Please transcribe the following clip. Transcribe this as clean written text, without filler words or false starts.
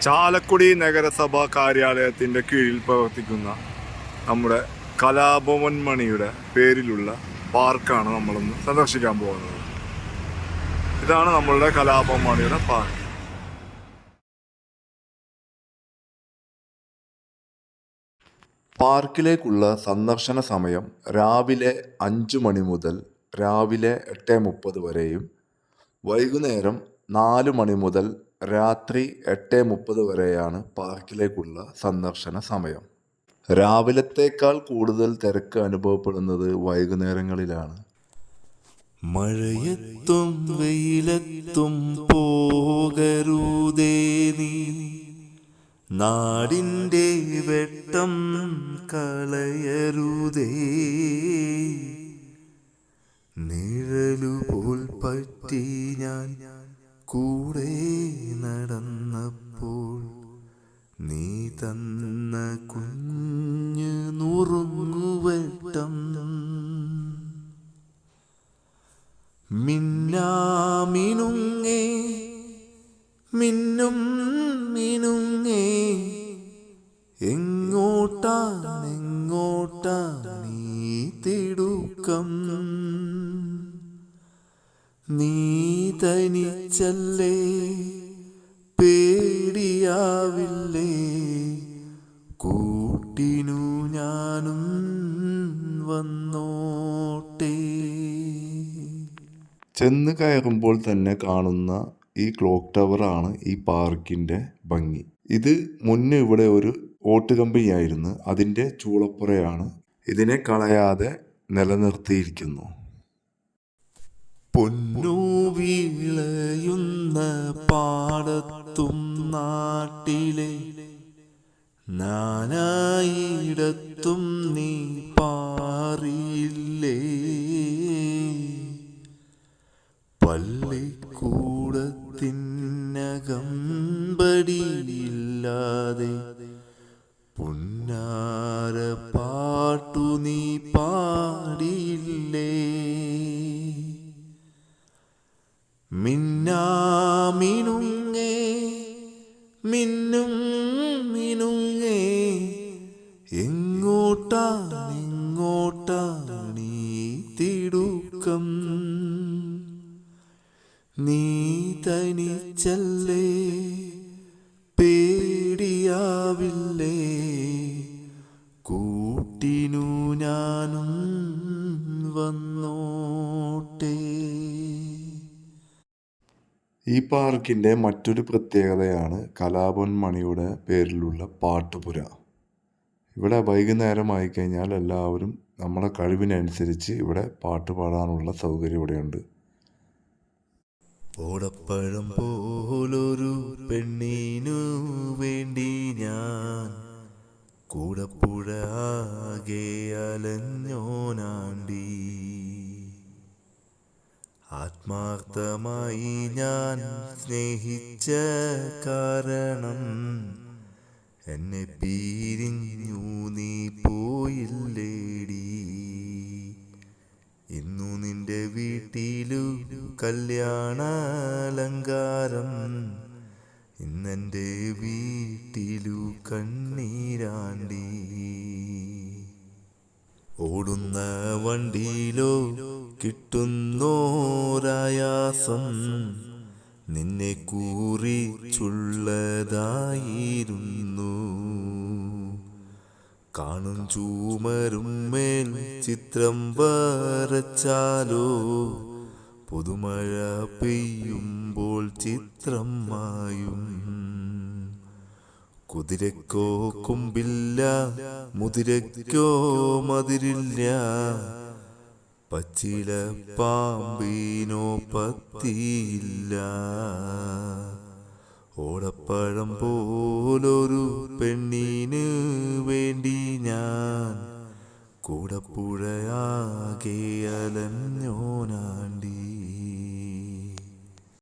ചാലക്കുടി നഗരസഭാ കാര്യാലയത്തിൻ്റെ കീഴിൽ പ്രവർത്തിക്കുന്ന നമ്മുടെ കലാഭവൻ മണിയുടെ പേരിലുള്ള പാർക്കാണ് നമ്മളിന്ന് സന്ദർശിക്കാൻ പോകുന്നത്. ഇതാണ് നമ്മളുടെ കലാഭവൻ മണിയുടെ പാർക്ക്. പാർക്കിലേക്കുള്ള സന്ദർശന സമയം രാവിലെ 5 മണി മുതൽ രാവിലെ 8:30 വരെയും വൈകുന്നേരം 4 മണി മുതൽ രാത്രി 8:30 വരെയാണ് പാർക്കിലേക്കുള്ള സന്ദർശന സമയം. രാവിലത്തേക്കാൾ കൂടുതൽ തിരക്ക് അനുഭവപ്പെടുന്നത് വൈകുന്നേരങ്ങളിലാണ്. മഴയത്തും വെയിലത്തും പോകരുതേ നീ, നാടിൻ്റെ വെട്ടം കളയരുതേ. നിഴലുപോൽ പറ്റി ഞാൻ കൂടെ നടന്നപ്പോൾ നീ തന്ന കുഞ്ഞു നുറുങ്ങുവെട്ടം. മിന്നാമിനുങ്ങേ മിന്നും മിനുങ്ങേ, എങ്ങോട്ടാണെങ്ങോട്ടാണീ തിടുക്കം. നീ തനിച്ചല്ലേ, പേടിയാവില്ലേ, കൂട്ടിനു ഞാനും വന്നോട്ടെ. ചെന്ന് കയറുമ്പോൾ തന്നെ കാണുന്ന ഈ ക്ലോക്ക് ടവറാണ് ഈ പാർക്കിൻ്റെ ഭംഗി. ഇത് മുന്നേ ഇവിടെ ഒരു ഓട്ട് കമ്പനിയായിരുന്നു. അതിൻ്റെ ചൂളപ്പുറയാണ് ഇതിനെ കളയാതെ നിലനിർത്തിയിരിക്കുന്നു. പൊന്നു വിളയുന്ന പാടത്തും നാട്ടിലെ നാനായിടത്തും നീ പാറിയില്ലേ. പള്ളിക്കൂടത്തിനകമ്പടിയില്ലാതെ പുന്നാര പാട്ടു നീ പാടിയില്ലേ. മിന്നാമിനുങ്ങേ മിന്നും മിനുങ്ങേ, എങ്ങോട്ടാണെങ്ങോട്ടാണീ തിടുക്കം. നീ തനിച്ചല്ലേ, പേടിയാവില്ലേ, കൂട്ടിനു ഞാനും വന്നോട്ടെ. ഈ പാർക്കിൻ്റെ മറ്റൊരു പ്രത്യേകതയാണ് കലാഭവൻ മണിയുടെ പേരിലുള്ള പാട്ടുപുര. ഇവിടെ വൈകുന്നേരമായി കഴിഞ്ഞാൽ എല്ലാവരും നമ്മുടെ കഴിവിനനുസരിച്ച് ഇവിടെ പാട്ട് പാടാനുള്ള സൗകര്യം ഇവിടെയുണ്ട്. ഓടപ്പഴം പോലൊരു പെണ്ണിനു വേണ്ടി ഞാൻ കൂടപ്പുഴ ആകെ അലഞ്ഞോനാണ്ടി. ആത്മാർത്ഥമായി ഞാൻ സ്നേഹിച്ച കാരണം എന്നെ പിരിഞ്ഞു നീ പോയില്ലേടി. ഇന്നു നിന്റെ വീട്ടിലു കല്യാണാലങ്കാരം, ഇന്നെൻ്റെ വീട്ടിലു കണ്ണീരാണ്ടി. ഓടുന്ന വണ്ടിയിലോ കിട്ടുന്നോരായാസം നിന്നെ കുറിച്ചുള്ളതായിരുന്നു. കാണും ചൂമരും മേൽ ചിത്രം വരച്ചാലോ, പുതുമഴ പെയ്യുമ്പോൾ ചിത്രം മായും. കുതിരക്കോ കൊമ്പില്ല, മുതിരക്കോ മതിരില്ല, പച്ചില പാമ്പിനോ പത്തിയില്ല. ഓടപ്പഴം പോലൊരു പെണ്ണി